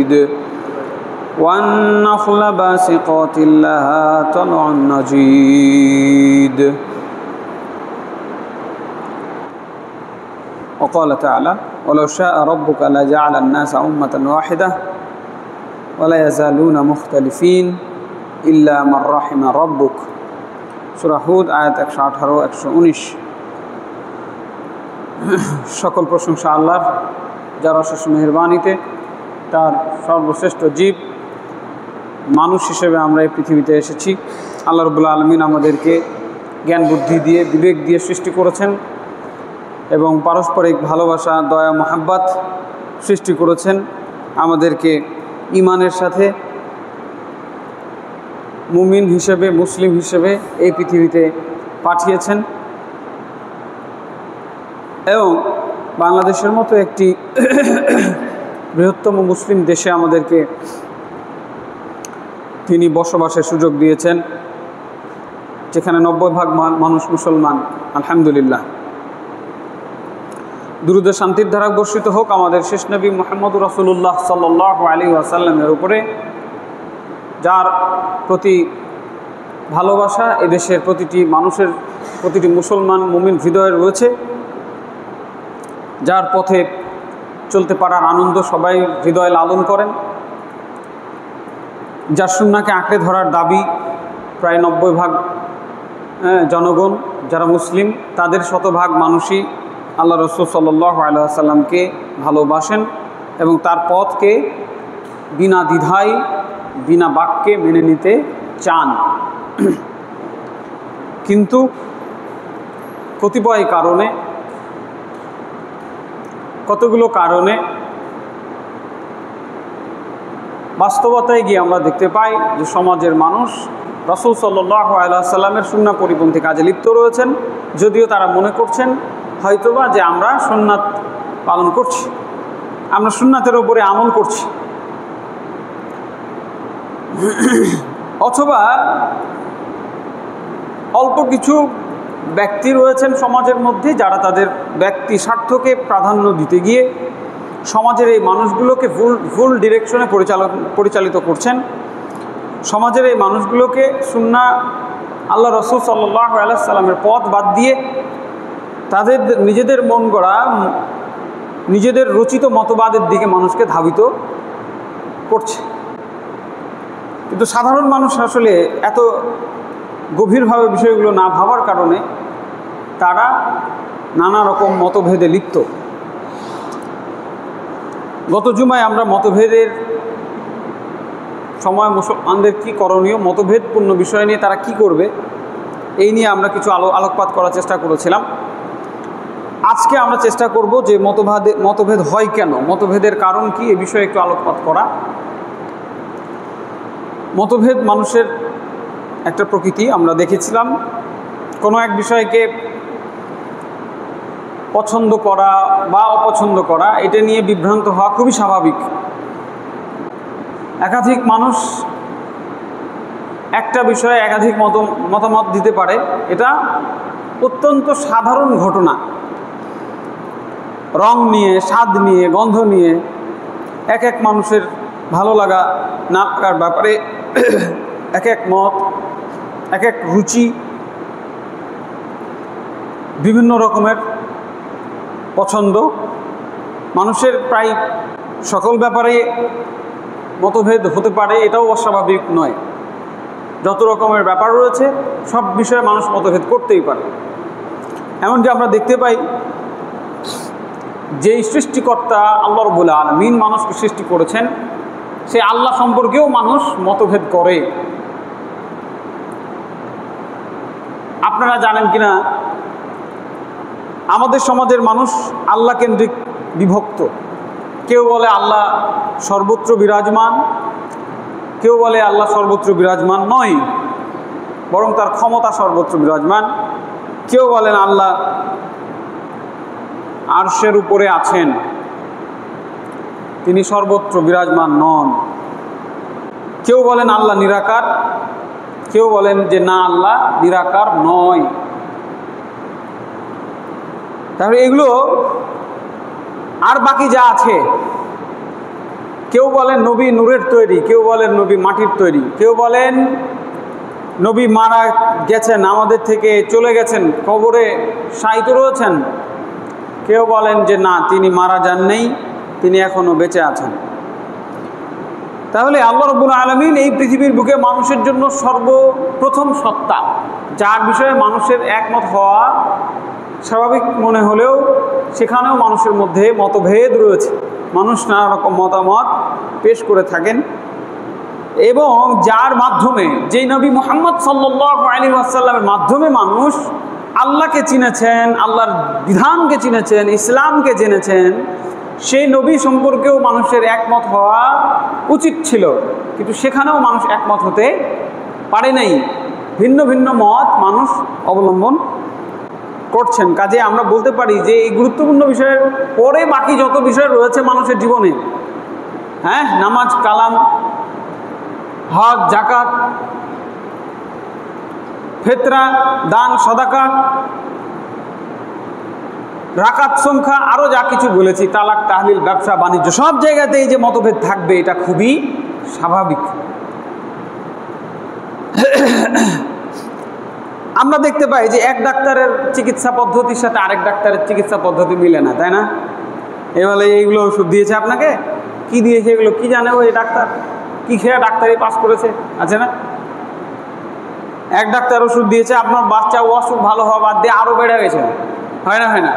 شديد والنخل باسقات لها طلع نضيد وقال تعالى ولو شاء ربك لجعل الناس أمة واحدة ولا يزالون مختلفين إلا من رحم ربك সূরা হুদ আয়াত 118-119। সকল প্রশংসা আল্লাহর, যার অশেষ মেহেরবানিতে তার সর্বশ্রেষ্ঠ জীব মানুষ হিসেবে আমরা এই পৃথিবীতে এসেছি। আল্লাহ রাব্বুল আলামিন আমাদেরকে জ্ঞান বুদ্ধি দিয়ে বিবেক দিয়ে সৃষ্টি করেছেন এবং পারস্পরিক ভালোবাসা দয়া মহাব্বত সৃষ্টি করেছেন। আমাদেরকে ঈমানের সাথে মুমিন হিসেবে মুসলিম হিসেবে এই পৃথিবীতে পাঠিয়েছেন এবং বাংলাদেশের মতো একটি বৃহত্তম মুসলিম দেশে আমাদেরকে তিনি বসবাসের সুযোগ দিয়েছেন, যেখানে 90% মানুষ মুসলমান। আলহামদুলিল্লাহ। দুরূদ ও শান্তির ধারা বর্ষিত হোক আমাদের শেষ নবী মুহাম্মদুর রাসূলুল্লাহ সাল্লাল্লাহু আলাইহি ওয়াসাল্লামের উপরে, যার প্রতি ভালোবাসা এদেশের প্রতিটি মানুষের, প্রতিটি মুসলমান মুমিন হৃদয়ে রয়েছে, যার পথে চলতে পারার আনন্দ সবাই হৃদয়ে লালন করেন, যার সুন্নাহকে আঁকড়ে ধরার দাবি প্রায় 90% জনগণ যারা মুসলিম, তাদের শতভাগ মানুষই আল্লাহ রাসূল সাল্লাল্লাহু আলাইহি ওয়াসাল্লামকে ভালোবাসেন এবং তার পথকে বিনা দ্বিধায় বিনা বাক্যে মেনে নিতে চান। কিন্তু কতিপয় কারণে, কতগুলো কারণে বাস্তবতায় গিয়ে আমরা দেখতে পাই যে সমাজের মানুষ রাসূল সাল্লাল্লাহু আলাইহি ওয়াসাল্লামের সুন্নাহ পরিপন্থী কাজে লিপ্ত রয়েছেন, যদিও তারা মনে করছেন হয়তোবা যে আমরা সুন্নাত পালন করছি, আমরা সুন্নাতের উপরে আমল করছি, অথবা অল্প কিছু ব্যক্তি রয়েছেন সমাজের মধ্যে যারা তাদের ব্যক্তি স্বার্থকে প্রাধান্য দিতে গিয়ে সমাজের এই মানুষগুলোকে ভুল ডিরেকশনে পরিচালিত করছেন। সমাজের এই মানুষগুলোকে সুন্নাহ আল্লাহ রাসূল সাল্লাল্লাহু আলাইহি ওয়াসাল্লামের পথ বাদ দিয়ে তাদের নিজেদের মন গড়া, নিজেদের রচিত মতবাদের দিকে মানুষকে ধাবিত করছে। কিন্তু সাধারণ মানুষ আসলে এত গভীরভাবে বিষয়গুলো না ভাবার কারণে তারা নানা রকম মতভেদে লিপ্ত। গত জুমায় আমরা মতভেদের সময় মুসলমানদের কী করণীয়, মতভেদপূর্ণ বিষয় নিয়ে তারা কি করবে, এই নিয়ে আমরা কিছু আলোকপাত করার চেষ্টা করেছিলাম। আজকে আমরা চেষ্টা করব যে মতভেদ হয় কেন, মতভেদের কারণ কি, এ বিষয়ে একটু আলোকপাত করা। মতভেদ মানুষের একটা প্রকৃতি। আমরা দেখেছিলাম কোনো এক বিষয়কে পছন্দ করা বা অপছন্দ করা, এটা নিয়ে বিভ্রান্ত হওয়া খুবই স্বাভাবিক। একাধিক মানুষ একটা বিষয়ে একাধিক মতামত দিতে পারে, এটা অত্যন্ত সাধারণ ঘটনা। রং নিয়ে, স্বাদ নিয়ে, গন্ধ নিয়ে এক এক মানুষের ভালো লাগা না লাগার ব্যাপারে এক এক মত, এক এক রুচি, বিভিন্ন রকমের পছন্দ, মানুষের প্রায় সকল ব্যাপারে মতভেদ হতে পারে, এটাও অস্বাভাবিক নয়। যত রকমের ব্যাপার রয়েছে সব বিষয়ে মানুষ মতভেদ করতেই পারে। এমনকি আমরা দেখতে পাই যেই সৃষ্টিকর্তা আল্লাহ রাব্বুল আলামিন মানুষকে সৃষ্টি করেছেন, সেই আল্লাহ সম্পর্কেও মানুষ মতভেদ করে। আপনারা জানেন কিনা, আমাদের সমাজের মানুষ আল্লাহ কেন্দ্রিক বিভক্ত। কেউ বলে আল্লাহ সর্বত্র বিরাজমান, কেউ বলে আল্লাহ সর্বত্র বিরাজমান নয়, বরং তার ক্ষমতা সর্বত্র বিরাজমান। কেউ বলেন আল্লাহ আরশের উপরে আছেন, তিনি সর্বত্র বিরাজমান নন। কেউ বলেন আল্লাহ নিরাকার, কেউ বলেন যে না, আল্লাহ নিরাকার নয়। তাহলে এগুলো আর বাকি যা আছে কেউ বলেন নবী নূরের তৈরি, কেউ বলেন নবী মাটির তৈরি, কেউ বলেন নবী মারা গেছেন, আমাদের থেকে চলে গেছেন, কবরে শায়িত রয়েছেন। কেউ বলেন যে না, তিনি মারা যান নাই, তিনি এখনও বেঁচে আছেন। তাহলে আল্লাহ রাব্বুল আলামিন এই পৃথিবীর বুকে মানুষের জন্য সর্বপ্রথম সত্তা, যার বিষয়ে মানুষের একমত হওয়া স্বাভাবিক মনে হলেও সেখানেও মানুষের মধ্যে মতভেদ রয়েছে। মানুষ নানা রকম মতামত পেশ করে থাকেন, এবং যার মাধ্যমে, যেই নবী মুহাম্মদ সাল্লাল্লাহু আলাইহি ওয়াসাল্লামের মাধ্যমে মানুষ আল্লাহকে চিনেছেন, আল্লাহর বিধানকে চিনেছেন, ইসলামকে জেনেছেন, সেই নবী সম্পর্কেও মানুষের একমত হওয়া উচিত ছিল, কিন্তু সেখানেও মানুষ একমত হতে পারে নাই। ভিন্ন ভিন্ন মত মানুষ অবলম্বন করছেন। কাজে আমরা বলতে পারি যে এই গুরুত্বপূর্ণ বিষয়ের পরে বাকি যত বিষয় রয়েছে মানুষের জীবনে, হ্যাঁ, নামাজ, কালাম, হজ, যাকাত, ফিতরা, দান, সাদাকা, রাকাত সংখ্যা, আরও যা কিছু বলেছি, তালাক, তাহলিল, ব্যবসা বাণিজ্য, সব জায়গাতে এই যে মতভেদ থাকবে, এটা খুবই স্বাভাবিক। আমরা দেখতে পাই যে এক ডাক্তারের চিকিৎসা পদ্ধতির সাথে আরেক ডাক্তারের চিকিৎসা পদ্ধতি মিলে না, তাই না? এবারে এইগুলো ওষুধ দিয়েছে আপনাকে, কি দিয়েছে এগুলো কি জানে ওই ডাক্তার, কি খেয়ে ডাক্তারি পাস করেছে, আছে না? এক ডাক্তার ওষুধ দিয়েছে, আপনার বাচ্চা অসুখ ভালো হওয়া বাদ দিয়ে আরও বেড়ে গেছে, হয় না? হয় না?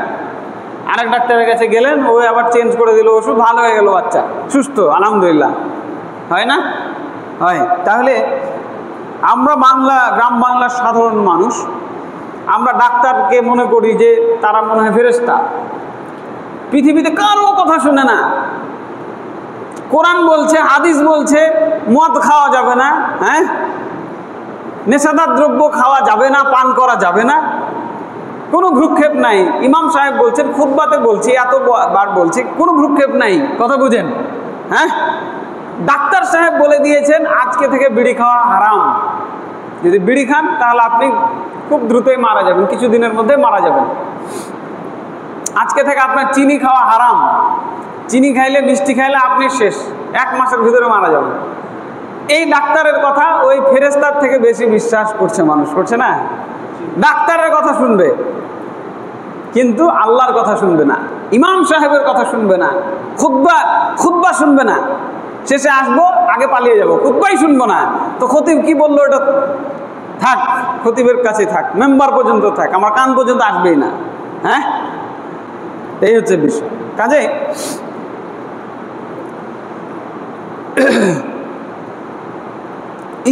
আরেক ডাক্তারের কাছে গেলেন, ওই আবার চেঞ্জ করে দিল ওষুধ, ভালো হয়ে গেল, বাচ্চা সুস্থ, আলহামদুলিল্লাহ, হয় না? হয়। তাহলে আমরা গ্রাম বাংলার সাধারণ মানুষ, আমরা ডাক্তারকে মনে করি যে তারা মনে হয় ফেরেশতা, পৃথিবীতে কারো কথা শুনে না। কোরআন বলছে, হাদিস বলছে মদ খাওয়া যাবে না, হ্যাঁ, নেশাদার দ্রব্য খাওয়া যাবে না, পান করা যাবে না, কোনো ভ্রুক্ষেপ নাই। ইমাম সাহেব বলছেন, খুতবাতে বলছি, এতবার বলছি, কোনো ভ্রুক্ষেপ নাই, কথা বুঝেন? হ্যাঁ, ডাক্তার সাহেব বলে দিয়েছেন আজকে থেকে বিড়ি খাওয়া হারাম, যদি বিড়ি খান তাহলে আপনি খুব দ্রুতই মারা যাবেন, কিছুদিনের মধ্যে মারা যাবেন। আজকে থেকে আপনার চিনি খাওয়া হারাম, চিনি খাইলে, মিষ্টি খাইলে আপনি শেষ, 1 মাসের ভিতরে মারা যাবেন। এই ডাক্তারের কথা ওই ফেরেশতার থেকে বেশি বিশ্বাস করছে মানুষ, করছে না? ডাক্তারের কথা শুনবে কিন্তু আল্লাহর কথা শুনবে না, ইমাম সাহেবের কথা শুনবে না, খুতবা শুনবে না, শেষে আসবো আগে পালিয়ে যাবো, খুতবাই শুনবো না। তো খতিব কি বললো এটা থাক, খতিবের কাছে থাক, মেম্বার পর্যন্ত থাক, আমার কান পর্যন্ত আসবেই না। হ্যাঁ, এই হচ্ছে বিষয়। কাজে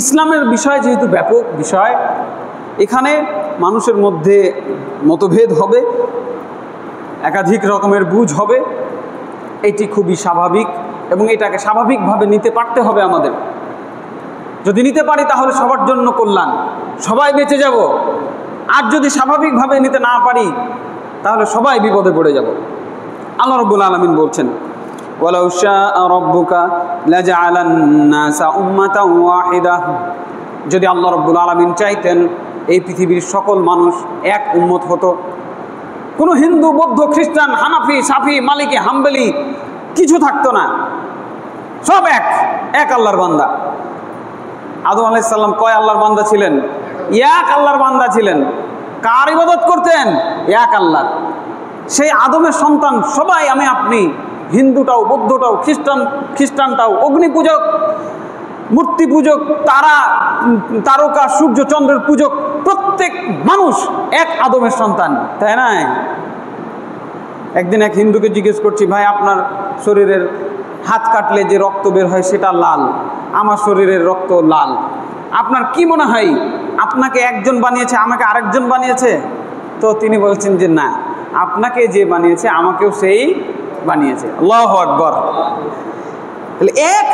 ইসলামের বিষয় যেহেতু ব্যাপক বিষয়, এখানে মানুষের মধ্যে মতভেদ হবে, একাধিক রকমের বুঝ হবে, এটি খুবই স্বাভাবিক, এবং এটাকে স্বাভাবিকভাবে নিতে পারতে হবে আমাদের। যদি নিতে পারি তাহলে সবার জন্য কল্যাণ, সবাই বেঁচে যাব। আর যদি স্বাভাবিকভাবে নিতে না পারি তাহলে সবাই বিপদে পড়ে যাব। আল্লাহ রাব্বুল আলামিন বলছেন, ওয়ালাউ শাআ রাব্বুকা লাজআলান নাসা উম্মাতান ওয়াহিদাহ, যদি আল্লাহ রাব্বুল আলামিন চাইতেন এই পৃথিবীর সকল মানুষ এক উম্মত হতো, কোনো হিন্দু, বৌদ্ধ, খ্রিস্টান, হানাফি, সাফি, মালিকি, হাম্বলি কিছু থাকতো না, সব এক আল্লাহর বান্দা। আদম আলাইহিস সালাম কয় আল্লাহর বান্দা ছিলেন? এক আল্লাহর বান্দা ছিলেন। কার ইবাদত করতেন? এক আল্লাহর। সেই আদমের সন্তান সবাই আমি আপনি, হিন্দুটাও, বৌদ্ধটাও, খ্রিস্টানটাও, অগ্নি পূজক, মূর্তি পূজক, তারকা, সূর্য, চন্দ্রের পূজক, প্রত্যেক মানুষ এক আদমের সন্তান, তাই না? একদিন এক হিন্দুকে জিজ্ঞেস করছি, ভাই আপনার শরীরের হাত কাটলে যে রক্ত বের হয় সেটা লাল, আমার শরীরের রক্ত লাল, আপনার কি মনে হয় আপনাকে একজন বানিয়েছে, আমাকে আরেকজন বানিয়েছে? তো তিনি বলছেন যে না, আপনাকে যে বানিয়েছে আমাকেও সেই বানিয়েছে। আল্লাহু আকবার। তাহলে এক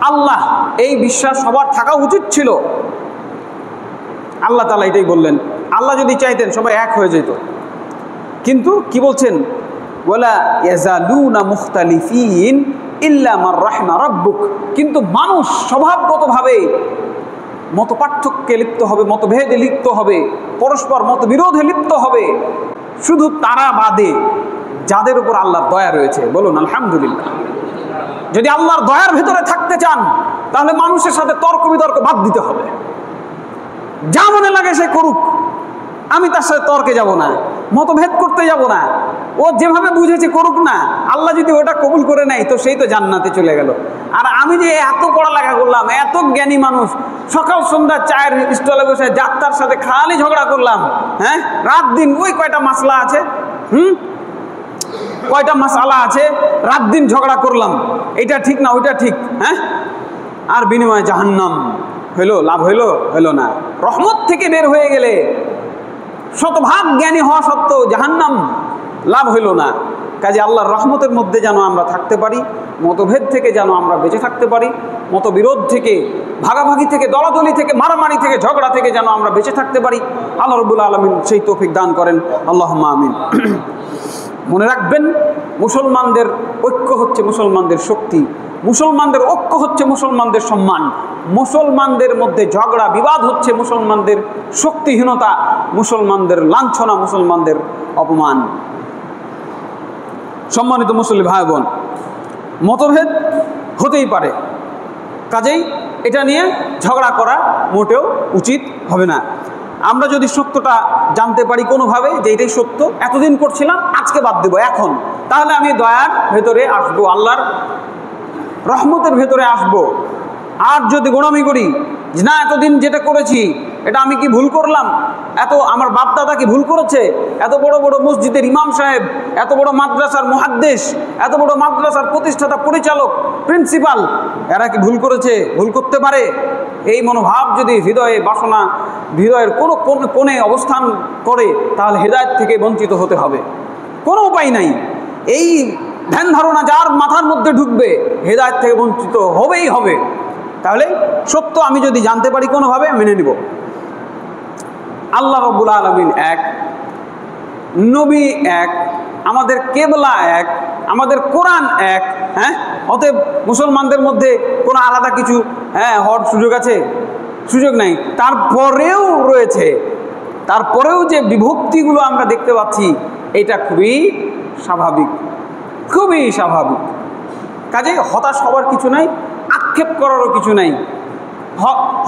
আল্লাহ, এই বিশ্বাস সবার থাকা উচিত ছিল। আল্লাহ তাআলা এটাই বললেন। আল্লাহ যদি চাইতেন সবাই এক হয়ে যেত, কিন্তু কি বলছেন? ওয়ালা ইয়াজালুনা মুখতালিফিন ইল্লা মান রাহিমা রাব্বুক, কিন্তু মানুষ স্বভাবগতভাবে মত পার্থক্যে লিপ্ত হবে, মতভেদে লিপ্ত হবে, পরস্পর মতবিরোধে লিপ্ত হবে, শুধু তারা বাদে যাদের উপর আল্লাহর দয়া রয়েছে। বলুন আলহামদুলিল্লাহ। যদি আল্লাহর দয়ার ভেতরে থাকতে চান তাহলে মানুষের সাথে তর্ক বিতর্ক বাদ দিতে হবে। যা মনে লাগে সে করুক, আমি তার সাথে তর্কে যাব না, মতভেদ করতে যাব না। ও যেভাবে বুঝেছে করুক না, আল্লাহ যদি ওটা কবুল করে নেয় তো সেই তো জান্নাতে চলে গেল। আর আমি যে এত পড়ালেখা করলাম, এত জ্ঞানী মানুষ, সকাল সন্ধ্যা চায়ের স্টলে বসে যাত্রার সাথে খালি ঝগড়া করলাম, হ্যাঁ, রাত দিন ওই কয়টা মাসলা আছে, কয়টা মাসআলা আছে, রাত দিন ঝগড়া করলাম, এটা ঠিক না ওইটা ঠিক, হ্যাঁ, আর বিনিময়ে জাহান্নাম হইলো, লাভ হইলো? হইলো না। রহমত থেকে বের হয়ে গেলে শতভাগ জ্ঞানী হওয়া সত্ত্বেও জাহান্নাম, লাভ হইল না। কাজে আল্লাহর রহমতের মধ্যে যেন আমরা থাকতে পারি, মতভেদ থেকে যেন আমরা বেঁচে থাকতে পারি, মতবিরোধ থেকে, ভাগাভাগি থেকে, দলাদলি থেকে, মারামারি থেকে, ঝগড়া থেকে যেন আমরা বেঁচে থাকতে পারি। আল্লাহ রাব্বুল আলামিন সেই তৌফিক দান করেন, আল্লাহুম্মা আমিন। মনে রাখবেন, মুসলমানদের ঐক্য হচ্ছে মুসলমানদের শক্তি, মুসলমানদের ঐক্য হচ্ছে মুসলমানদের সম্মান, মুসলমানদের মধ্যে ঝগড়া বিবাদ হচ্ছে মুসলমানদের শক্তিহীনতা, মুসলমানদের লাঞ্ছনা, মুসলমানদের অপমান। সম্মানিত মুসলিম ভাই বোন, মতভেদ হতেই পারে, কাজেই এটা নিয়ে ঝগড়া করা মোটেও উচিত হবে না। আমরা যদি সত্যটা জানতে পারি কোনোভাবে যে এটাই সত্য, এতদিন করছিলাম আজকে বাদ দেবো এখন, তাহলে আমি দয়ার ভেতরে আসবো, আল্লাহর রহমতের ভেতরে আসবো। আর যদি গোড়ামি করি যে না এতদিন যেটা করেছি এটা আমি কি ভুল করলাম, এত আমার বাপ দাদা কি ভুল করেছে, এত বড় বড় মসজিদের ইমাম সাহেব, এত বড় মাদ্রাসার মুহাদ্দিস, এত বড় মাদ্রাসার প্রতিষ্ঠাতা, পরিচালক, প্রিন্সিপাল, এরা কি ভুল করেছে, ভুল করতে পারে, এই মনোভাব যদি হৃদয়ে বাসনা, হৃদয়ের কোনো কোণে অবস্থান করে তাহলে হেদায়েত থেকে বঞ্চিত হতে হবে, কোনো উপায় নাই। এই ধ্যান ধারণা যার মাথার মধ্যে ঢুকবে হেদায়েত থেকে বঞ্চিত হবেই হবে। তাহলে সত্য আমি যদি জানতে পারি কোনোভাবে মেনে নিব। আল্লাহ রাব্বুল আলামিন এক, নবী এক, আমাদের কেবলা এক, আমাদের কোরআন এক, হ্যাঁ, অতএব মুসলমানদের মধ্যে কোনো আলাদা কিছু হওয়ার সুযোগ আছে? সুযোগ নাই। তারপরেও রয়েছে, তারপরেও যে বিভক্তিগুলো আমরা দেখতে পাচ্ছি এটা খুবই স্বাভাবিক, খুবই স্বাভাবিক। কাজে হতাশ হওয়ার কিছু নাই, আক্ষেপ করারও কিছু নাই।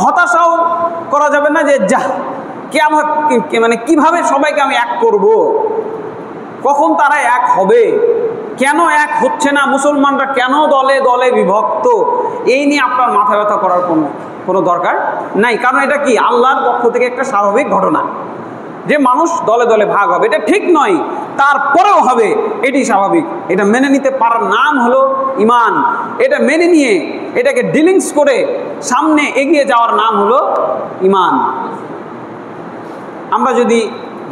হতাশাও করা যাবে না যে যা মানে কিভাবে সবাইকে আমি এক করব, কখন তারা এক হবে, কেন এক হচ্ছে না, মুসলমানরা কেন দলে দলে বিভক্ত, এই নিয়ে আপনার মাথা ব্যথা করার কোনো দরকার নাই। কারণ এটা কি আল্লাহর পক্ষ থেকে একটা স্বাভাবিক ঘটনা যে মানুষ দলে দলে ভাগ হবে, এটা ঠিক নয়, তারপরেও হবে, এটি স্বাভাবিক। এটা মেনে নিতে পারার নাম হলো ঈমান। এটা মেনে নিয়ে এটাকে ডিলিংস করে সামনে এগিয়ে যাওয়ার নাম হলো ঈমান। আমরা যদি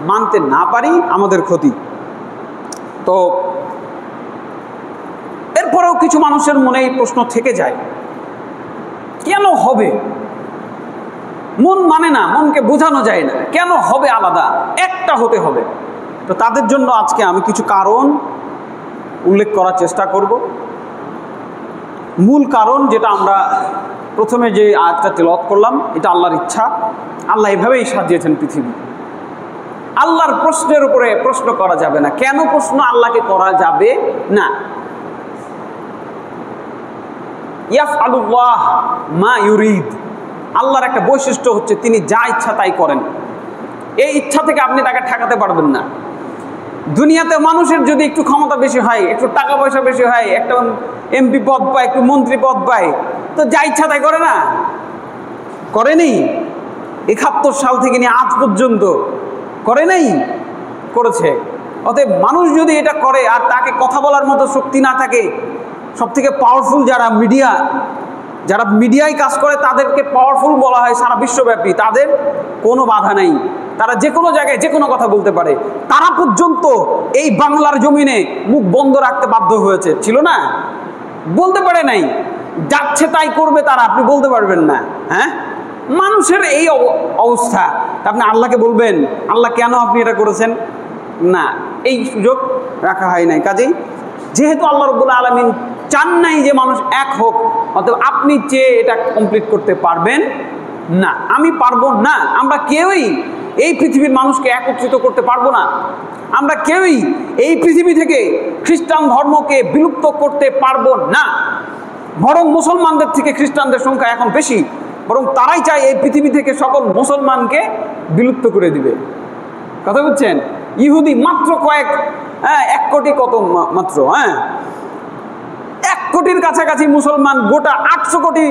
মানতে না পারি আমাদের ক্ষতি। তো এরপরেও কিছু মানুষের মনে এই প্রশ্ন থেকে যায়, কেন হবে? মন মানে না, মনকে বোঝানো যায় না, কেন হবে আলাদা, একটা হতে হবে। তো তাদের জন্য আজকে আমি কিছু কারণ উল্লেখ করার চেষ্টা করব। মূল কারণ যেটা আমরা প্রথমে যে আয়াতটা তেলাওয়াত করলাম, এটা আল্লাহর ইচ্ছা, আল্লাহ এভাবেই সাজিয়েছেন পৃথিবী। আল্লাহর প্রশ্নের উপরে প্রশ্ন করা যাবে না। কেন প্রশ্ন আল্লাহকে করা যাবে না? ইয়াফআলুল্লাহ মা ইউরিদ, আল্লাহর একটা বৈশিষ্ট্য হচ্ছে তিনি যা ইচ্ছা তাই করেন। এই ইচ্ছা থেকে আপনি তাকে ঠেকাতে পারবেন না। দুনিয়াতে মানুষের যদি একটু ক্ষমতা বেশি হয়, একটু টাকা পয়সা বেশি হয়, একটা এমপি পদ পায়, একটু মন্ত্রী পদ পায়, তো যা ইচ্ছা তাই করে না? করেনি। ৭১ সাল থেকে নিয়ে আজ পর্যন্ত করে নাই, করেছে। অতএব মানুষ যদি এটা করে আর তাকে কথা বলার মতো শক্তি না থাকে, সব থেকে পাওয়ারফুল যারা মিডিয়ায় কাজ করে তাদেরকে পাওয়ারফুল বলা হয় সারা বিশ্বব্যাপী, তাদের কোনো বাধা নেই, তারা যে কোনো জায়গায় যে কোনো কথা বলতে পারে। তারা পর্যন্ত এই বাংলার জমিনে মুখ বন্ধ রাখতে বাধ্য হয়েছে, ছিল না? বলতে পারে নাই, যাচ্ছে তাই করবে তারা, আপনি বলতে পারবেন না। হ্যাঁ, মানুষের এই অবস্থা, আপনি আল্লাহকে বলবেন আল্লাহ কেন আপনি এটা করেছেন? না, এই সুযোগ রাখা হয় নাই। কাজেই যেহেতু আল্লাহ রাব্বুল আলামিন চান নাই যে মানুষ এক হোক, অতএব আপনি চেয়ে এটা কমপ্লিট করতে পারবেন না, আমি পারবো না। আমরা কেউই এই পৃথিবীর মানুষকে একত্রিত করতে পারবো না। আমরা কেউই এই পৃথিবী থেকে খ্রিস্টান ধর্মকে বিলুপ্ত করতে পারবো না। বরং মুসলমানদের থেকে খ্রিস্টানদের সংখ্যা এখন বেশি, বরং তারাই চায় এই পৃথিবী থেকে সকল মুসলমানকে বিলুপ্ত করে দিবে। কথা বুঝছেন? ইহুদি মাত্র কয়েক 1 কোটি কত মাত্র 1 কোটির কাছাকাছি মুসলমান, গোটা 800 কোটি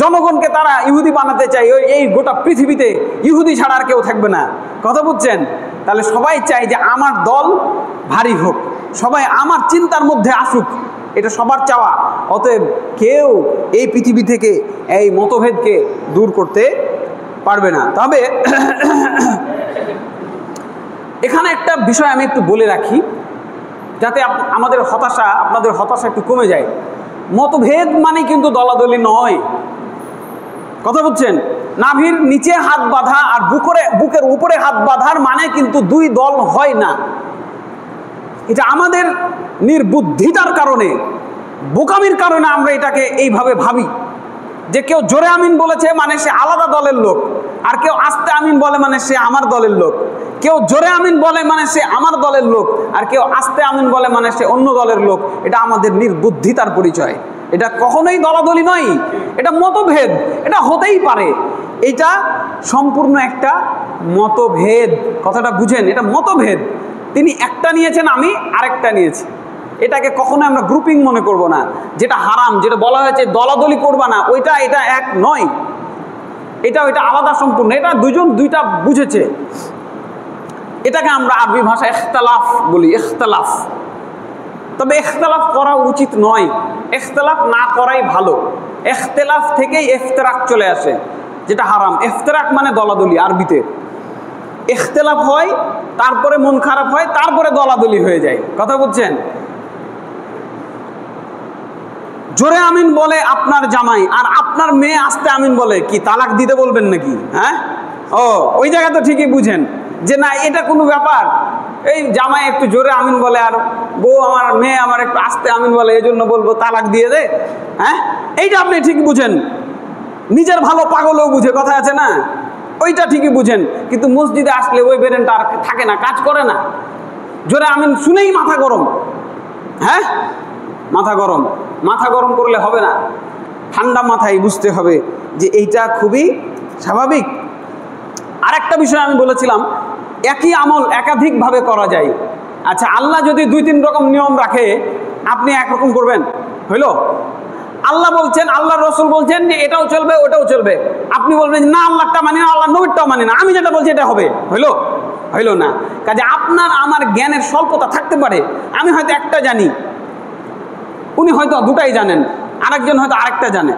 জনগণকে তারা ইহুদি বানাতে চায়। এই গোটা পৃথিবীতে ইহুদি ছাড়া আর কেউ থাকবে না। কথা বুঝছেন? তাহলে সবাই চায় যে আমার দল ভারী হোক, সবাই আমার চিন্তার মধ্যে আসুক, এটা সবার চাওয়া। অতএব কেউ এই পৃথিবী থেকে এই মতভেদকে দূর করতে পারবে না। তবে এখানে একটা বিষয় আমি একটু বলে রাখি, যাতে আপনাদের হতাশা একটু কমে যায়। মতভেদ মানে কিন্তু দলাদলি নয়। কথা বুঝছেন? নাভির নিচে হাত বাঁধা আর বুকের উপরে হাত বাঁধার মানে কিন্তু 2 দল হয় না। এটা আমাদের নির্বুদ্ধিতার কারণে, বোকামির কারণে আমরা এটাকে এইভাবে ভাবি যে কেউ জোরে আমিন বলেছে মানে সে আলাদা দলের লোক, আর কেউ আস্তে আমিন বলে মানে সে আমার দলের লোক। কেউ জোরে আমিন বলে মানে সে আমার দলের লোক, আর কেউ আস্তে আমিন বলে মানে সে অন্য দলের লোক। এটা আমাদের নির্বুদ্ধিতার পরিচয়। এটা কখনোই দলাদলি নয়, এটা মতভেদ। এটা হতেই পারে, এটা সম্পূর্ণ একটা মতভেদ। কথাটা বুঝেন? এটা মতভেদ। তিনি একটা নিয়েছেন, আমি আরেকটা নিয়েছি। এটাকে কখনো আমরা গ্রুপিং মনে করব না, যেটা হারাম, যেটা বলা হয়েছে দলাদলি করবা না, এটা এক নয়। এটা আলাদা সম্পূর্ণ। এটা দুজন দুইটা বুঝেছে। এটাকে আমরা আরবি ভাষায় ইখতিলাফ বলি, ইখতিলাফ। তবে ইখতিলাফ করা উচিত নয়, ইখতিলাফ না করাই ভালো। ইখতিলাফ থেকেই ইফতিরাক চলে আসে, যেটা হারাম। ইফতিরাক মানে দলাদলি আরবিতে। ইখতিলাফ হয়, তারপরে মন খারাপ হয়, তারপরে দলাদলি হয়ে যায়। কথা বুঝছেন? জোরে আমিন বলে আপনার জামাই, আর আপনার মেয়ে আস্তে আমিন বলে, কি তালাক দিতে বলবেন নাকি? ওই জায়গা তো ঠিকই বুঝেন যে না, এটা কোনো ব্যাপার। এই জামাই একটু জোরে আমিন বলে আর বউ মেয়ে আমার একটু আস্তে আমিন বলে, এই জন্য বলবো তালাক দিয়ে দে। এইটা আপনি ঠিক বুঝেন, নিজের ভালো পাগলও বুঝে, কথা আছে না? ওইটা ঠিকই বুঝেন, কিন্তু মসজিদে আসলে ওই বেরেনটা আর থাকে না, কাজ করে না। জোরে আমিন শুনেই মাথা গরম। মাথা গরম করলে হবে না, ঠান্ডা মাথায় বুঝতে হবে যে এইটা খুবই স্বাভাবিক। আরেকটা বিষয় আমি বলেছিলাম, একই আমল একাধিকভাবে করা যায়। আচ্ছা, আল্লাহ যদি 2-3 রকম নিয়ম রাখে, আপনি একরকম করবেন? হইল? আল্লাহ বলছেন, আল্লাহ রসুল বলছেন যে এটাও চলবে ওটাও চলবে, আপনি বলবেন না আল্লাহটা মানি না, আল্লাহ নবীরটাও মানি না, আমি যেটা বলছি এটা হবে। হইল না। কাজে আপনার আমার জ্ঞানের স্বল্পতা থাকতে পারে। আমি হয়তো একটা জানি, উনি হয়তো 2টাই জানেন, আরেকজন হয়তো আরেকটা জানে।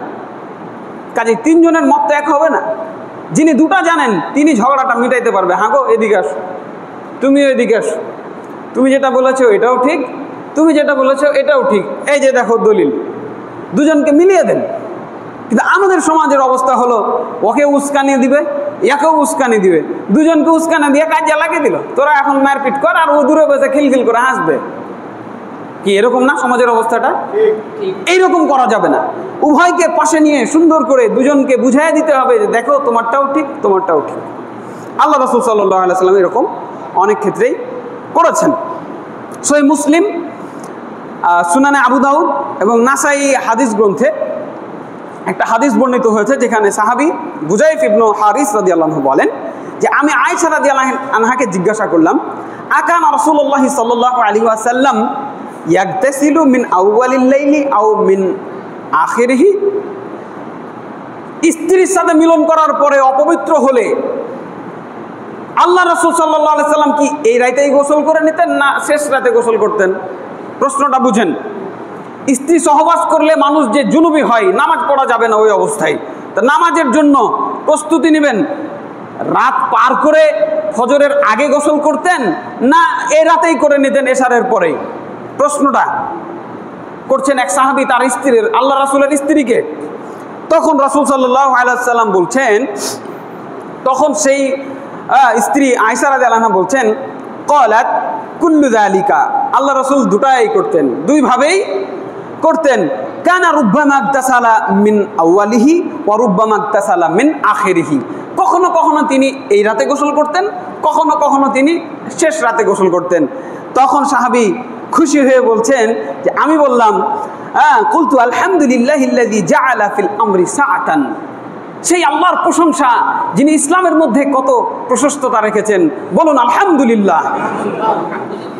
কাজে 3 জনের মত তো এক হবে না। যিনি 2টা জানেন তিনি ঝগড়াটা মিটাইতে পারবে। গো এদিকে আসো, তুমি এদিকে আসো, তুমি যেটা বলেছো এটাও ঠিক, তুমি যেটা বলেছো এটাও ঠিক, এই যে দেখো দলিল, দুজনকে মিলিয়ে দেন। কিন্তু আমাদের সমাজের অবস্থা হলো, ওকে উস্কানি দিবে, একেও উস্কানি দিবে, দুজনকে উস্কানি দিয়ে কাজে লাগিয়ে দিল, তোরা এখন মারপিট কর, আর ও দূরে বসে খিলখিল করে হাসবে। কি এরকম না সমাজের অবস্থাটা? এইরকম করা যাবে না। উভয়কে পাশে নিয়ে সুন্দর করে দুজনকে বুঝাই দিতে হবে যে দেখো তোমারটাও ঠিক, তোমারটাও ঠিক। আল্লাহ রাসূল সাল্লাল্লাহু আলাইহি ওয়াসাল্লাম এরকম অনেক ক্ষেত্রেই করেছেন। সহিহ মুসলিম, সুনানে আবু দাউদ এবং নাসাই হাদিস গ্রন্থে একটা হাদিস বর্ণিত হয়েছে, যেখানে সাহাবী গুজাইফ ইবনে হারিস রাদিয়াল্লাহু আনহু বলেন যে আমি আয়েশা রাদিয়াল্লাহু আনহাকে জিজ্ঞাসা করলাম, আকান রাসূলুল্লাহ সাল্লাল্লাহু আলাইহি ওয়াসাল্লাম ইয়াগতাসিলু মিন আউয়ালিল লাইলি আও মিন আখিরিহি? স্ত্রীর সাথে মিলন করার পরে অপবিত্র হলে আল্লাহ রাসূল সাল্লাল্লাহু আলাইহি সাল্লাম কি এই রাতেই গোসল করে নিতেন না শেষ রাতে গোসল করতেন? প্রশ্নটা বুঝেন। স্ত্রী সহবাস করলে মানুষ যে জুনুবি হয়, নামাজ পড়া যাবে না ওই অবস্থায়। তা নামাজের জন্য প্রস্তুতি নেবেন, রাত পার করে ফজরের আগে গোসল করতেন না এই রাতেই করে নিতেন এশারের পরেই? প্রশ্নটা করছেন এক সাহাবী তার স্ত্রীর, আল্লাহ রাসূলের স্ত্রীকে। তখন রাসূল সাল্লাল্লাহু আলাইহি ওয়াসাল্লাম বলছেন, তখন সেই স্ত্রী আয়েশা রাদিয়াল্লাহু আনহা বলছেন, ক্বালাত কুল্লু যালিকা, আল্লাহ রাসূল দুটাই করতেন, দুইভাবেই করতেন। কানা রুব্বামা ইগতাসালা মিন আউয়ালিহি ওয়া রুব্বামা ইগতাসালা মিন আখিরিহি। কখনো কখনো তিনি এই রাতে গোসল করতেন, কখনো কখনো তিনি শেষ রাতে গোসল করতেন। তখন সাহাবী খুশি হয়ে বলছেন যে আমি বললাম কুলতু আলহামদুলিল্লাহিল্লাযী জাআলা ফিল আমরি সাআতান, সেই আল্লাহর প্রশংসা যিনি ইসলামের মধ্যে কত প্রশস্ততা রেখেছেন, বলুন আলহামদুলিল্লাহ।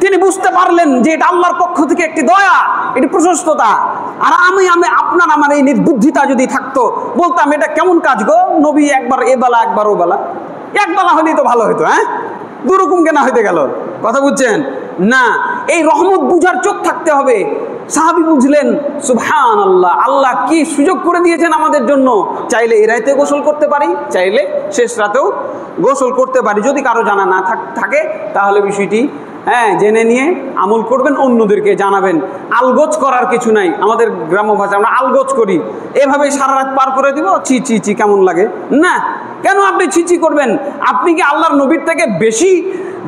তিনি বুঝতে পারলেন যে এটা আল্লাহর পক্ষ থেকে একটি দয়া, এটি প্রশস্ততা। আর আমি আমার এই নির্বুদ্ধিতা যদি থাকতো, বলতাম এটা কেমন কাজ গো, নবী একবার এ বেলা একবার ও বেলা, এক বেলা হলেই তো ভালো হতো, হ্যাঁ দুরকম কেন হইতে গেল, কথা বুঝছেন না? এই রহমত বুঝার চোখ থাকতে হবে। সাহাবী বুঝলেন সুবহানাল্লাহ, আল্লাহ কি সুযোগ করে দিয়েছেন আমাদের জন্য, চাইলে এই রাতে গোসল করতে পারি, চাইলে শেষ রাতেও গোসল করতে পারি। যদি কারো জানা না থাকে তাহলে বিষয়টি জেনে নিয়ে আমল করবেন, অন্যদেরকে জানাবেন। আলগোজ করার কিছু নাই, আমাদের গ্রাম্য ভাষা আমরা আলগোজ করি, এভাবে সারা রাত পার করে দিব, ছি ছি ছি কেমন লাগে না। কেন আপনি ছিচি করবেন? আপনি কি আল্লাহর নবীর থেকে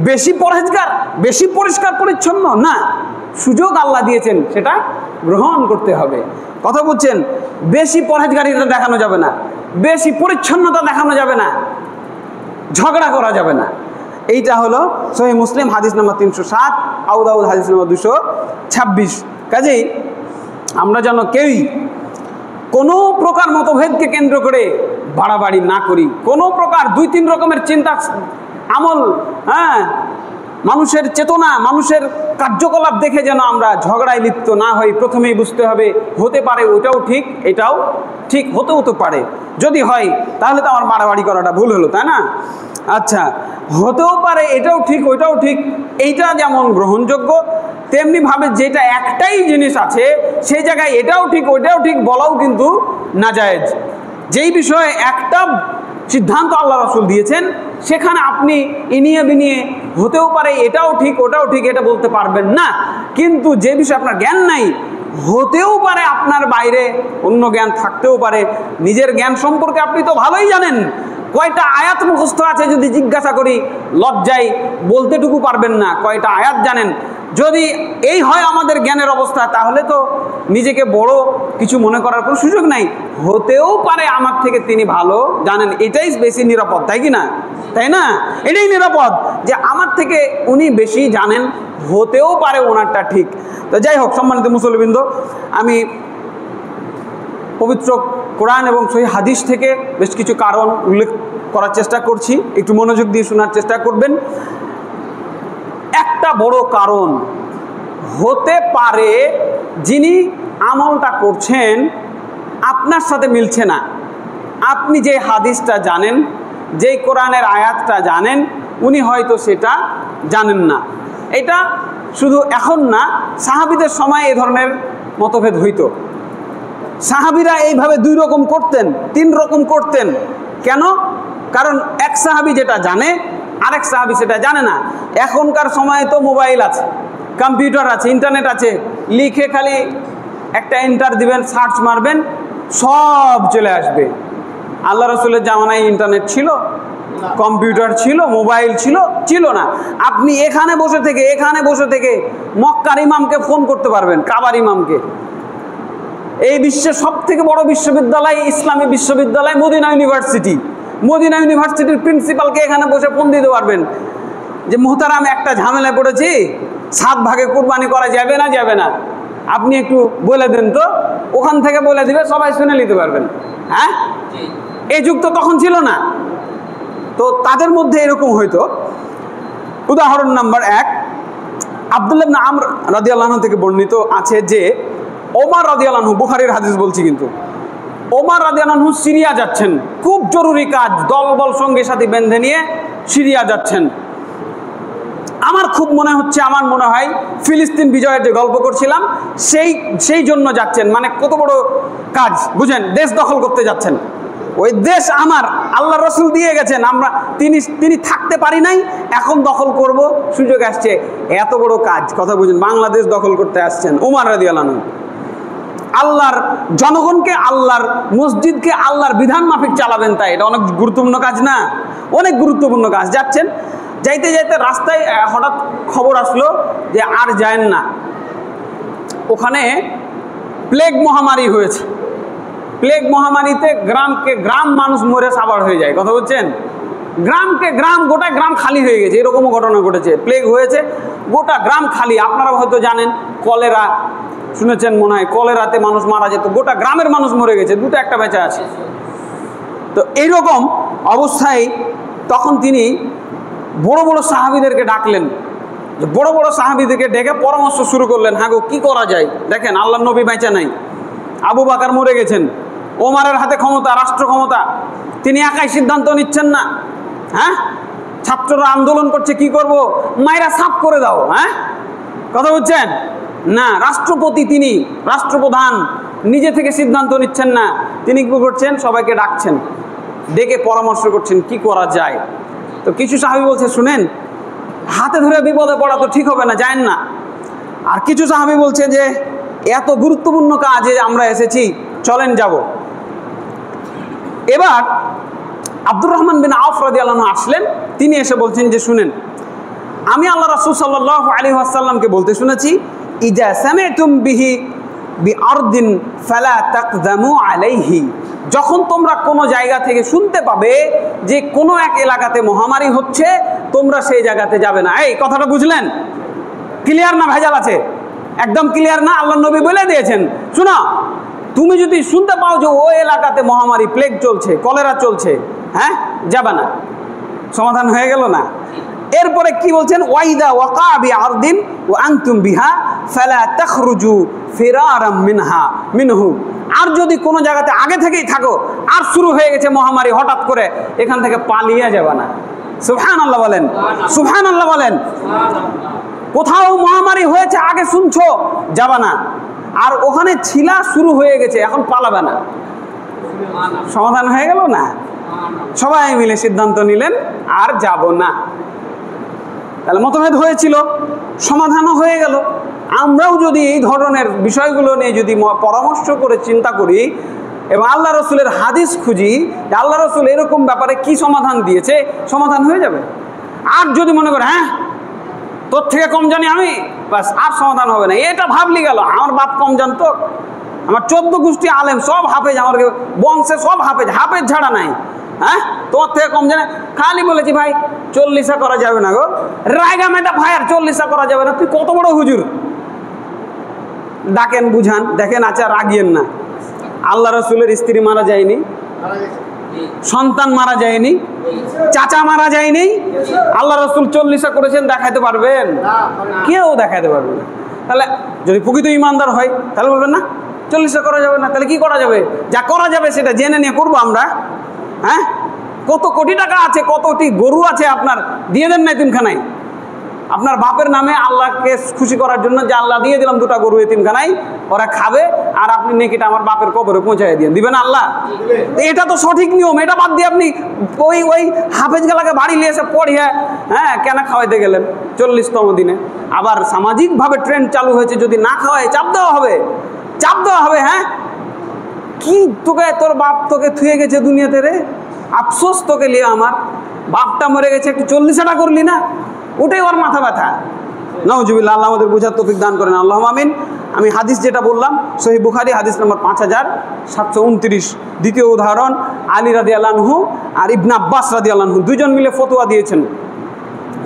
বেশি পরহেজগার, বেশি পরিষ্কার পরিচ্ছন্ন না? সুযোগ আল্লাহ দিয়েছেন, সেটা গ্রহণ করতে হবে, কথা বুঝছেন? বেশি পরহেজগারিতা দেখানো যাবে না, বেশি পরিচ্ছন্নতা দেখানো যাবে না, ঝগড়া করা যাবে না। এইটা হলো সহিহ মুসলিম হাদিস নাম্বার 307, আবু দাউদ হাদিস নাম্বার 226। কাজেই আমরা যেন কেউই কোনো প্রকার মতভেদকে কেন্দ্র করে বাড়াবাড়ি না করি, কোনো প্রকার 2-3 রকমের চিন্তা আমল, মানুষের চেতনা, মানুষের কার্যকলাপ দেখে যেন আমরা ঝগড়ায় লিপ্ত না হই। প্রথমেই বুঝতে হবে হতে পারে ওটাও ঠিক, এটাও ঠিক, হতেও তো পারে। যদি হয় তাহলে তো আমার বাড়াবাড়ি করাটা ভুল হলো, তাই না? আচ্ছা, হতেও পারে এটাও ঠিক ওইটাও ঠিক, এইটা যেমন গ্রহণযোগ্য, তেমনিভাবে যেটা একটাই জিনিস আছে সেই জায়গায় এটাও ঠিক ওইটাও ঠিক বলাও কিন্তু নাজায়েজ। যেই বিষয়ে একটা সিদ্ধান্ত আল্লাহ রাসূল দিয়েছেন, সেখানে আপনি ইনিয়ে বিনিয়ে হতেও পারে এটাও ঠিক ওটাও ঠিক এটা বলতে পারবেন না। কিন্তু যে বিষয়ে আপনার জ্ঞান নাই, হতেও পারে আপনার বাইরে অন্য জ্ঞান থাকতেও পারে, নিজের জ্ঞান সম্পর্কে আপনি তো ভালোই জানেন। কয়টা আয়াত মুখস্থ আছে যদি জিজ্ঞাসা করি, লজ্জায় বলতেটুকু পারবেন না কয়টা আয়াত জানেন। যদি এই হয় আমাদের জ্ঞানের অবস্থা, তাহলে তো নিজেকে বড় কিছু মনে করার কোনো সুযোগ নাই। হতেও পারে আমার থেকে তিনি ভালো জানেন, এটাই বেশি নিরাপদ, তাই কি না? তাই না? এটাই নিরাপদ যে আমার থেকে উনি বেশি জানেন, হতেও পারে ওনারটা ঠিক। তো যাই হোক, সম্মানিত মুসল্লিবৃন্দ, আমি পবিত্র কোরআন এবং সহিহ হাদিস থেকে বেশ কিছু কারণ উল্লেখ করার চেষ্টা করছি, একটু মনোযোগ দিয়ে শোনার চেষ্টা করবেন। একটা বড় কারণ হতে পারে যিনি আমলটা করছেন আপনার সাথে মিলছে না। আপনি যে হাদিসটা জানেন, যেই কোরআনের আয়াতটা জানেন, উনি হয়তো সেটা জানেন না। এটা শুধু এখন না, সাহাবীদের সময় এই ধরনের মতভেদ হইতো। সাহাবীরা এইভাবে 2 রকম করতেন, 3 রকম করতেন। কেন? কারণ এক সাহাবী যেটা জানে, আরেক সাহাবী সেটা জানে না। এখনকার সময়ে তো মোবাইল আছে, কম্পিউটার আছে, ইন্টারনেট আছে, লিখে খালি একটা এন্টার দিবেন, সার্চ মারবেন, সব চলে আসবে। আল্লাহ রাসূলের জামানায় ইন্টারনেট ছিল, কম্পিউটার ছিল, মোবাইল ছিল না। আপনি এখানে বসে থেকে মক্কার ইমামকে ফোন করতে পারবেন, কাবার ইমামকে। এই বিশ্বের সবথেকে বড় বিশ্ববিদ্যালয়, ইসলামী বিশ্ববিদ্যালয় মদিনা ইউনিভার্সিটি। মদিনা ইউনিভার্সিটির প্রিন্সিপালকে এখানে বসে ফোন দিতে পারবেন যে মুহতারাম, একটা ঝামেলায় পড়েছি, 7 ভাগে কুরবানি করা যাবে না, আপনি একটু বলে দেন তো। ওখান থেকে বলে দিবে, সবাই শুনে নিতে পারবেন। হ্যাঁ, এই যুগ তো তখন ছিল না। তো তাদের মধ্যে এরকম হইতো। উদাহরণ নাম্বার 1, আব্দুল্লাহ ইবনে আমর রাদিয়াল্লাহু আনহু থেকে বর্ণিত আছে যে ওমর রাদিয়াল্লাহু আনহু, বুখারীর হাদিস বলছি কিন্তু, ওমর রাদিয়াল্লাহু আনহু সিরিয়া যাচ্ছেন, খুব জরুরি কাজ, দলবল সঙ্গে সাথে বেঁধে নিয়ে সিরিয়া যাচ্ছেন। আমার মনে হয় ফিলিস্তিন বিজয়ের যে গল্প করছিলাম সেই জন্য যাচ্ছেন। মানে কত বড় কাজ বুঝেন, দেশ দখল করতে যাচ্ছেন। ওই দেশ আমার, আল্লাহ রাসূল দিয়ে গেছেন, তিনি থাকতে পারি নাই, এখন দখল করব, সুযোগ আসছে। এত বড় কাজ, কথা বুঝেন, বাংলাদেশ দখল করতে আসছেন ওমর রাদিয়াল্লাহু আনহু। আল্লাহর জনগণকে, আল্লাহর মসজিদকে আল্লাহর বিধান মাফিক চালাবেন, তাই এটা অনেক গুরুত্বপূর্ণ কাজ না? অনেক গুরুত্বপূর্ণ কাজ। যাচ্ছেন, যাইতে রাস্তায় হঠাৎ খবর আসলো যে আর যায়েন না, ওখানে প্লেগ মহামারী হয়েছে। প্লেগ মহামারীতে গ্রাম মানুষ মরে সাবার হয়ে যায়, কথা বলছেন। গোটা গ্রাম খালি হয়ে গেছে, এরকমও ঘটনা ঘটেছে। প্লেগ হয়েছে, গোটা গ্রাম খালি। আপনারা হয়তো জানেন কলেরা, শুনেছেন মনে হয়, কলেরাতে মানুষ মারা যেত, গোটা গ্রামের মানুষ মরে গেছে, দুটো একটা বেঁচে আছে। তো এইরকম অবস্থায় তখন তিনি বড় বড় সাহাবীদেরকে ডাকলেন, যে বড় বড় সাহাবীদেরকে ডেকে পরামর্শ শুরু করলেন, হ্যাঁ গো কী করা যায়? দেখেন আল্লাহর নবী বেঁচে নাই, আবু বকর মরে গেছেন, ওমরের হাতে ক্ষমতা, রাষ্ট্র ক্ষমতা, তিনি একাই সিদ্ধান্ত নিচ্ছেন না। হ্যাঁ, ছাত্ররা আন্দোলন করছে, কি করব? মাইরা সাফ করে দাও। হ্যাঁ, কথা বুঝছেন না? রাষ্ট্রপতি তিনি, রাষ্ট্রপ্রধান, নিজে থেকে সিদ্ধান্ত নিচ্ছেন না। তিনি কি করছেন? সবাইকে ডাকছেন, ডেকে পরামর্শ করছেন কি করা যায়। তো কিছু সাহাবী বলছে, শুনেন, হাতে ধরে বিপদে পড়া তো ঠিক হবে না, যায়েন না। আর কিছু সাহাবী বলছে যে এত গুরুত্বপূর্ণ কাজে আমরা এসেছি, চলেন যাব। এবার আব্দুর রহমান বিন আওফ রাদিয়াল্লাহু আনহু আসলেন, তিনি এসে বলছেন যে শুনেন, আমি আল্লাহ রাসূল সাল্লাল্লাহু আলাইহি ওয়াসাল্লামকে বলতে শুনেছি, ইজা সামি'তুম বিহি বিআরদিন ফালা তাকদামু আলাইহি, যখন তোমরা কোনো জায়গা থেকে শুনতে পাবে যে কোনো এক এলাকাতে মহামারী হচ্ছে, তোমরা সেই জায়গাতে যাবে না। এই কথাটা বুঝলেন? ক্লিয়ার না ভেজাল আছে? একদম ক্লিয়ার না? আল্লাহর নবী বলে দিয়েছেন, শোনো, তুমি যদি শুনতে পাও যে ওই এলাকাতে মহামারী, প্লেগ চলছে, কলেরা চলছে, হ্যাঁ, যাবে না। সমাধান হয়ে গেল না? এরপরে কি বলছেন? ওয়াইদা ওয়াকা বিআরদিন ওয়া আনতুম বিহা ফালা তাখরুজু ফিরারাম মিনহু, আর যদি কোনো জায়গাতে আগে থেকেই থাকো, আর শুরু হয়ে গেছে মহামারী হঠাৎ করে, এখান থেকে পালিয়ে যাবে না। সুবহানাল্লাহ বলেন, সুবহানাল্লাহ বলেন। কোথাও মহামারী হয়েছে, আগে শুনছো, যাবে না। আর ওখানে ছিলা, শুরু হয়ে গেছে, এখন পালাবে না। সমাধান হয়ে গেল না? সবাই মিলে সিদ্ধান্ত নিলেন আর যাব না। তাহলে মতভেদ হয়েছিল, সমাধানও হয়ে গেল। আমরাও যদি এই ধরনের বিষয়গুলো নিয়ে যদি পরামর্শ করে চিন্তা করি এবং আল্লাহ রসুলের হাদিস খুঁজি, আল্লাহ রসুল এরকম ব্যাপারে কি সমাধান দিয়েছে, সমাধান হয়ে যাবে। আর যদি মনে করে হ্যাঁ তোর থেকে কম জানি আমি, বাস আর সমাধান হবে না। এটা ভাবলি গেল, আমার বাপ কম জানতো, আমার 14 গোষ্ঠী আলেম, সব হাফেজ, আমার বংশে সব হাফেজ, হাফেজ ছাড়া নাই। হ্যাঁ, তোর থেকে কম জানে, খালি বলেছি ভাই 40 করা যাবে না গো, রায়গা মেটা ভাই, আর 40 করা যাবে না। তুই কত বড় হুজুর? ডাকেন, বুঝান, দেখেন, আচ্ছা রাগিয়েন না। আল্লাহ রসুলের স্ত্রী মারা যায়নি, সন্তান মারা যায়নি, চাচা মারা যায়নি, আল্লাহ রসুল 40 করেছেন, দেখাইতে পারবেন? কেউ দেখাইতে পারবে না। তাহলে যদি প্রকৃত ইমানদার হয় তাহলে বলবেন না 40 করা যাবে না। তাহলে কি করা যাবে? যা করা যাবে সেটা জেনে নিয়ে করবো আমরা। হ্যাঁ, কত কোটি টাকা আছে, কতটি গরু আছে আপনার, দিয়ে দেন না এতিমখানায়। আপনার বাপের নামে আল্লাহকে খুশি করার জন্য যে আল্লাহ দিয়ে দিলাম 2টা গরু এতিমখানায়, ওরা খাবে, আর আপনি নেকিটা আমার বাপের কবরে পৌঁছায় দিয়ে দিবেন আল্লাহ। এটা তো সঠিক নিয়ম। এটা বাদ দিয়ে আপনি ওই হাফেজ গেলাকে বাড়ি নিয়ে এসে পড়িয়ে হ্যাঁ কেন খাওয়াইতে গেলেন 40তম দিনে? আবার সামাজিকভাবে ট্রেন্ড চালু হয়েছে, যদি না খাওয়ায় চাপ দেওয়া হবে, চাপ দেওয়া হবে। হ্যাঁ, কি তোকে, তোর বাপ তোকে থুয়ে গেছে দুনিয়াতে রে, আফসোস তোকে লিয়ে, আমার বাপটা মরে গেছে, একটু 40টা করলি না, ওটাই ওর মাথা ব্যথা। নাউজুবিল্লাহ, আল্লাহ আমাদের বোঝার তৌফিক দান করেন, আল্লাহুম্মা আমিন। আমি হাদিস যেটা বললাম, সহিহ বুখারী হাদিস নম্বর 5729। দ্বিতীয় উদাহরণ, আলী রাদিয়াল্লাহু আনহু আর ইবনে আব্বাস রাদিয়াল্লাহু আনহু দুজন মিলে ফতোয়া দিয়েছেন।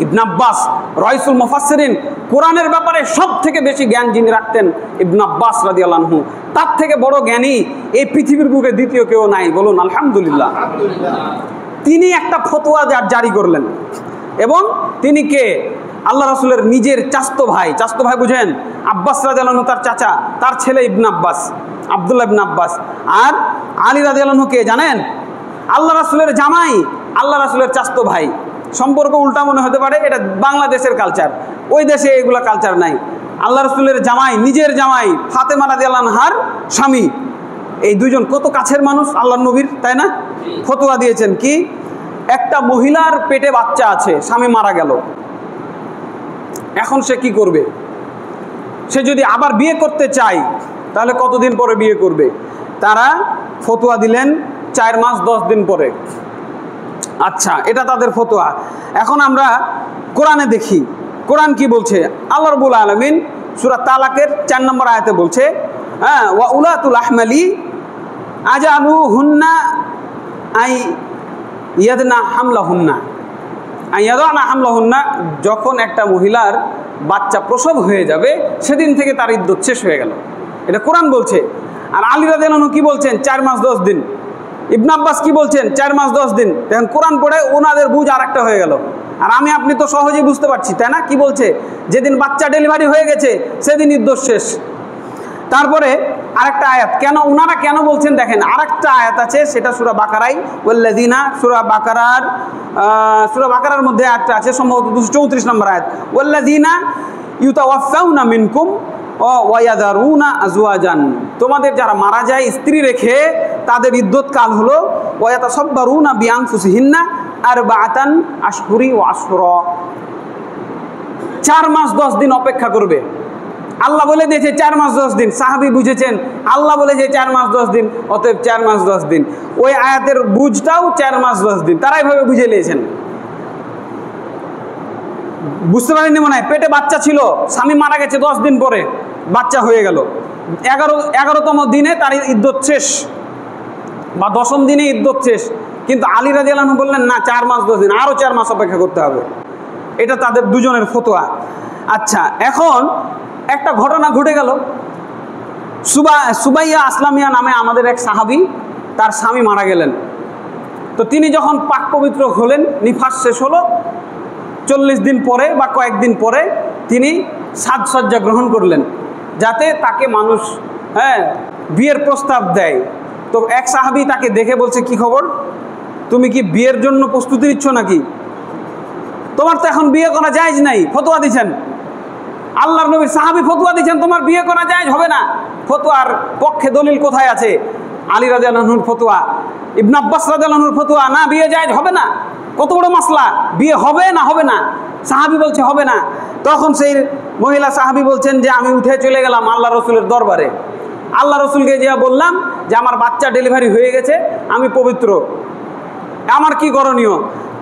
ইবনে আব্বাস রাইসুল মুফাসসিরিন, কোরআনের ব্যাপারে সব থেকে বেশি জ্ঞান যিনি রাখতেন ইবনে আব্বাস রাদিয়াল্লাহু আনহু। তার থেকে বড় জ্ঞানী এই পৃথিবীর বুকে দ্বিতীয় কেউ নাই, বলুন আলহামদুলিল্লাহ। তিনি একটা ফতোয়া জারি করলেন, এবং তিনি কে? আল্লাহ রাসূলের নিজের চাচতো ভাই। চাচতো ভাই বুঝেন? আব্বাস রাদিয়াল্লাহু আনহু তার চাচা, তার ছেলে ইবনে আব্বাস, আব্দুল্লাহ ইবনে আব্বাস। আর আলী রাদিয়াল্লাহু আনহু কে জানেন? আল্লাহ রাসূলের জামাই, আল্লাহ রাসূলের চাচতো ভাই। সম্পর্ক উল্টা মনে হতে পারে, এটা বাংলাদেশের কালচার, ওই দেশে এগুলা কালচার নাই। আল্লাহ রাসূলের জামাই, নিজের জামাই, ফাতেমা রাদিয়াল্লাহু আনহার স্বামী, এই দুজন কত কাছের মানুষ আল্লাহর নবীর, তাই না? ফতোয়া দিয়েছেন কি, একটা মহিলার পেটে বাচ্চা আছে, স্বামী মারা গেল, এখন সে কি করবে? সে যদি আবার বিয়ে করতে চায় তাহলে কতদিন পরে বিয়ে করবে? তারা ফতোয়া দিলেন 4 মাস 10 দিন পরে। আচ্ছা, এটা তাদের ফতোয়া। এখন আমরা কোরআনে দেখি, কোরআন কি বলছে। আল্লাহ রাব্বুল আলামিন সূরা তালাকের 4 নম্বর আয়াতে বলছে, হ্যাঁ, ওয়া উলাতুল আহমালি আজালুহুন্না আই ইয়াদনা হামলাহুন্না, ইয়াদানা হামলাহুন্না, যখন একটা মহিলার বাচ্চা প্রসব হয়ে যাবে সেদিন থেকে তার ইদ্যত শেষ হয়ে গেল। এটা কোরআন বলছে। আর আলী রাদিয়াল্লাহু আনহু কি বলছেন? 4 মাস 10 দিন। ইবনে আব্বাস কি বলছেন? 4 মাস 10 দিন। দেখেন কোরআন পড়ে ওনাদের বুঝ আরেকটা হয়ে গেল, আর আমি আপনি তো সহজেই বুঝতে পারছি, তাই না? কি বলছে? যেদিন বাচ্চা ডেলিভারি হয়ে গেছে সেদিন ইদ্যত শেষ। তারপরে আরেকটা আয়াত, কেন ওনারা কেন বলছেন দেখেন, আরেকটা আয়াত আছে, সেটা সূরা বাকারায়, ওয়াল্লাযিনা, সূরা বাকারার মধ্যে আয়াতটা আছে, সম্ভবত 234 নম্বর আয়াত, ওয়াল্লাযিনা ইউতাওয়াফাউনা মিনকুম ওয়া ইয়াযারুনা আজওয়াজান, তোমাদের যারা মারা যায় স্ত্রী রেখে তাদের ইদ্যত কাল হলো ওয়া ইয়াতাসাব্বারুনা বিআনফুসিহিন্না আরবাআতান আশহুরি ওয়া আশহুরা, 4 মাস 10 দিন অপেক্ষা করবে। আল্লাহ বলে দিয়েছে 4 মাস 10 দিন, সাহাবী বুঝেছেন আল্লাহ বলেছে 4 মাস 10 দিন, অতএব 4 মাস 10 দিন। ওই আয়াতের বুঝটাও 4 মাস 10 দিন, তারা এইভাবে বুঝে নিয়েছেন। বুঝতে পারেননি মনে হয়? পেটে বাচ্চা ছিল, স্বামী মারা গেছে, 10 দিন পরে বাচ্চা হয়ে গেল, 11তম দিনে তার ইদ্যত শেষ, বা 10ম দিনে ইদ্যত শেষ। কিন্তু আলী রাদিয়াল্লাহু আনহু বললেন না, 4 মাস 10 দিন, আরও 4 মাস অপেক্ষা করতে হবে। এটা তাদের দুজনের ফতোয়া। আচ্ছা, এখন একটা ঘটনা ঘটে গেল। সুবাইয়া আসলামিয়া নামে আমাদের এক সাহাবী, তার স্বামী মারা গেলেন। তো তিনি যখন পাক পবিত্র হলেন, নিফাস শেষ হলো, 40 দিন পরে বা কয়েকদিন পরে তিনি সাজসজ্জা গ্রহণ করলেন, যাতে তাকে মানুষ বিয়ের প্রস্তাব দেয়। তো এক সাহাবী তাকে দেখে বলছে, কি খবর, তুমি কি বিয়ের জন্য প্রস্তুতি নিচ্ছ নাকি? তোমার তো এখন বিয়ে করা জায়েজ নাই, ফতোয়া দিচ্ছেন আল্লাহর নবী, সাহাবী ফতোয়া দিচ্ছেন তোমার বিয়ে করা জায়েজ হবে না। ফতোয়ার পক্ষে দলিল কোথায় আছে? আলী রাদিয়াল্লাহু আনহুর ফতোয়া, ইবনে আব্বাস রাদিয়াল্লাহু আনহুর ফতোয়া, না বিয়ে জায়েজ হবে না। কত বড় মাসলা, বিয়ে হবে না হবে না, সাহাবী বলছে হবে না। তখন সেই মহিলা সাহাবী বলছেন যে আমি উঠে চলে গেলাম আল্লাহ রসুলের দরবারে, আল্লাহ রসুলকে যা বললাম যে আমার বাচ্চা ডেলিভারি হয়ে গেছে, আমি পবিত্র, আমার কি করণীয়?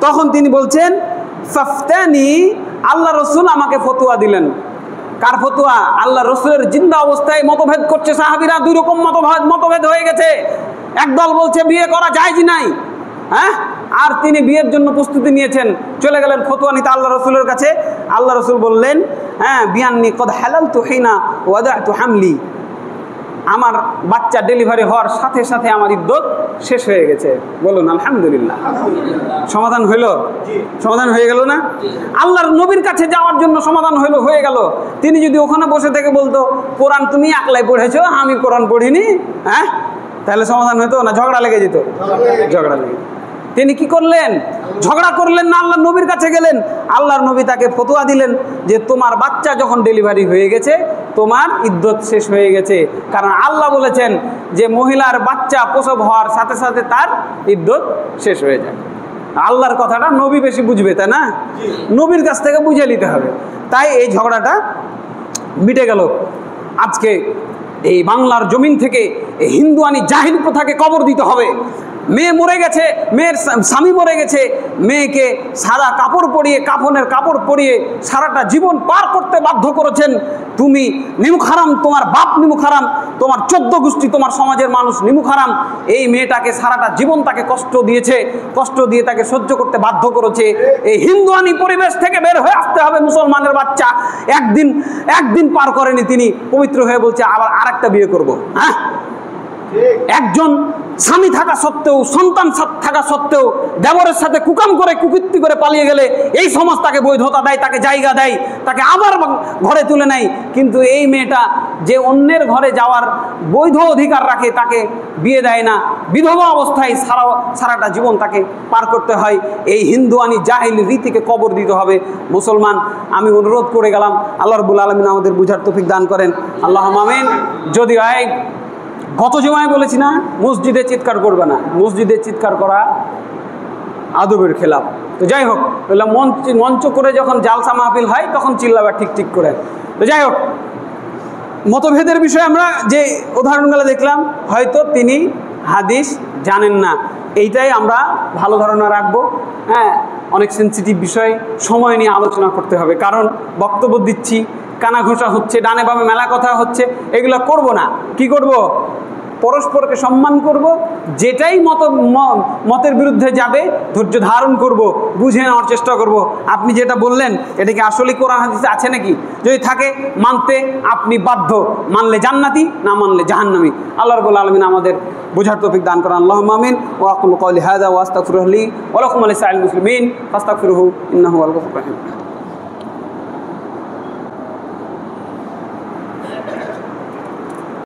তখন তিনি বলছেন ফাফতানি, আল্লাহ রসুল আমাকে ফতোয়া দিলেন। কার ফতোয়া? আল্লাহ রসুলের জিন্দা অবস্থায় মতভেদ করছে সাহাবীরা, 2 রকম মতভেদ হয়ে গেছে। একদল বলছে বিয়ে করা জায়েজ নাই, আর তিনি বিয়ের জন্য প্রস্তুতি নিয়েছেন, চলে গেলেন ফতোয়া নিতে আল্লাহ রসুলের কাছে। আল্লাহ রসুল বললেন, বিয়ান্নি কদ হালালতু হিনা ওয়াদাতু হামলি, আমার বাচ্চা ডেলিভারি হওয়ার সাথে সাথে আমার ইদ্যত শেষ হয়ে গেছে। বলুন আলহামদুলিল্লাহ। সমাধান হইল? সমাধান হয়ে গেল না? আল্লাহর নবীর কাছে যাওয়ার জন্য সমাধান হয়ে গেল। তিনি যদি ওখানে বসে থেকে বলতো কোরআন তুমি একলাই পড়েছো, আমি কোরআন পড়িনি, তাহলে সমাধান হইতো না, ঝগড়া লেগে যেত, ঝগড়া লেগে। তিনি কি করলেন? ঝগড়া করলেন না, আল্লাহর নবীর কাছে গেলেন। আল্লাহর নবী তাকে ফতোয়া দিলেন যে তোমার বাচ্চা যখন ডেলিভারি হয়ে গেছে তোমার ইদ্যত শেষ হয়ে গেছে, কারণ আল্লাহ বলেছেন যে মহিলার বাচ্চা প্রসব হওয়ার সাথে সাথে তার ইদ্যত শেষ হয়ে যায়। আল্লাহর কথাটা নবী বেশি বুঝবে, তাই না? নবীর কাছ থেকে বুঝে নিতে হবে। তাই এই ঝগড়াটা মিটে গেল। আজকে এই বাংলার জমিন থেকে এই হিন্দুয়ানি জাহিল প্রথাকে কবর দিতে হবে। মেয়ে মরে গেছে, মেয়ের স্বামী মরে গেছে, মেয়েকে সাদা কাপড় পরিয়ে, কাফনের কাপড় পরিয়ে সারাটা জীবন পার করতে বাধ্য করেছেন। তুমি নিমুখ হারাম, তোমার বাপ নিমুখ হারাম, তোমার 14 গোষ্ঠী, তোমার সমাজের মানুষ নিমুখ হারাম। এই মেয়েটাকে সারাটা জীবন তাকে কষ্ট দিয়েছে, কষ্ট দিয়ে তাকে সহ্য করতে বাধ্য করেছে। এই হিন্দুয়ানি পরিবেশ থেকে বের হয়ে আসতে হবে। মুসলমানের বাচ্চা একদিন পার করেনি, তিনি পবিত্র হয়ে বলছে আবার আরেকটা বিয়ে করব। একজন স্বামী থাকা সত্ত্বেও, সন্তান থাকা সত্ত্বেও দেবরের সাথে কুকাম করে, কুকীর্তি করে পালিয়ে গেলে এই সমাজ তাকে বৈধতা দেয়, তাকে জায়গা দেয়, তাকে আবার ঘরে তুলে নেয়। কিন্তু এই মেয়েটা যে অন্যের ঘরে যাওয়ার বৈধ অধিকার রাখে, তাকে বিয়ে দেয় না, বিধবা অবস্থায় সারাটা জীবন তাকে পার করতে হয়। এই হিন্দুয়ানি জাহিল রীতিকে কবর দিতে হবে। মুসলমান, আমি অনুরোধ করে গেলাম, আল্লাহ রাব্বুল আলামিন আমাদের বুঝার তৌফিক দান করেন, আল্লাহুম্মা আমিন। যদি গত জুমায় বলেছি না, মসজিদে চিৎকার করবে না, মসজিদে চিৎকার করা আদবের খেলাফ। তো যাই হোক, বললাম মঞ্চ করে যখন জালসা মাহফিল হয় তখন চিল্লাবে ঠিক করে। তো যাই হোক, মতভেদের বিষয়ে আমরা যে উদাহরণগুলো দেখলাম, হয়তো তিনি হাদিস জানেন না, এইটাই আমরা ভালো ধারণা রাখবো। অনেক সেন্সিটিভ বিষয়, সময় নিয়ে আলোচনা করতে হবে, কারণ বক্তব্য দিচ্ছি, কানা ঘোষা হচ্ছে, ডানে বামে মেলা কথা হচ্ছে, এগুলো করব না। কি করব? পরস্পরকে সম্মান করব, যেটাই মতের বিরুদ্ধে যাবে ধৈর্য ধারণ করব, বুঝে নেওয়ার চেষ্টা করব আপনি যেটা বললেন এটা কি আসলে কোরআন হাদিসে আছে নাকি। যদি থাকে মানতে আপনি বাধ্য, মানলে জান্নাতি, না মানলে জাহান্নামী। আল্লাহ রাব্বুল আলামিন আমাদের বোঝার তৌফিক দান করেন। আল্লাহুম্মা আমিন। ওয়া আকুলু কওলি হাযা ওয়া আস্তাগফিরুহু লি ওয়া লাকুম ওয়া লিসাইরিল মুসলিমিন ফাস্তাগফিরুহু ইন্নাহু হুয়াল গফুরুর রহিম।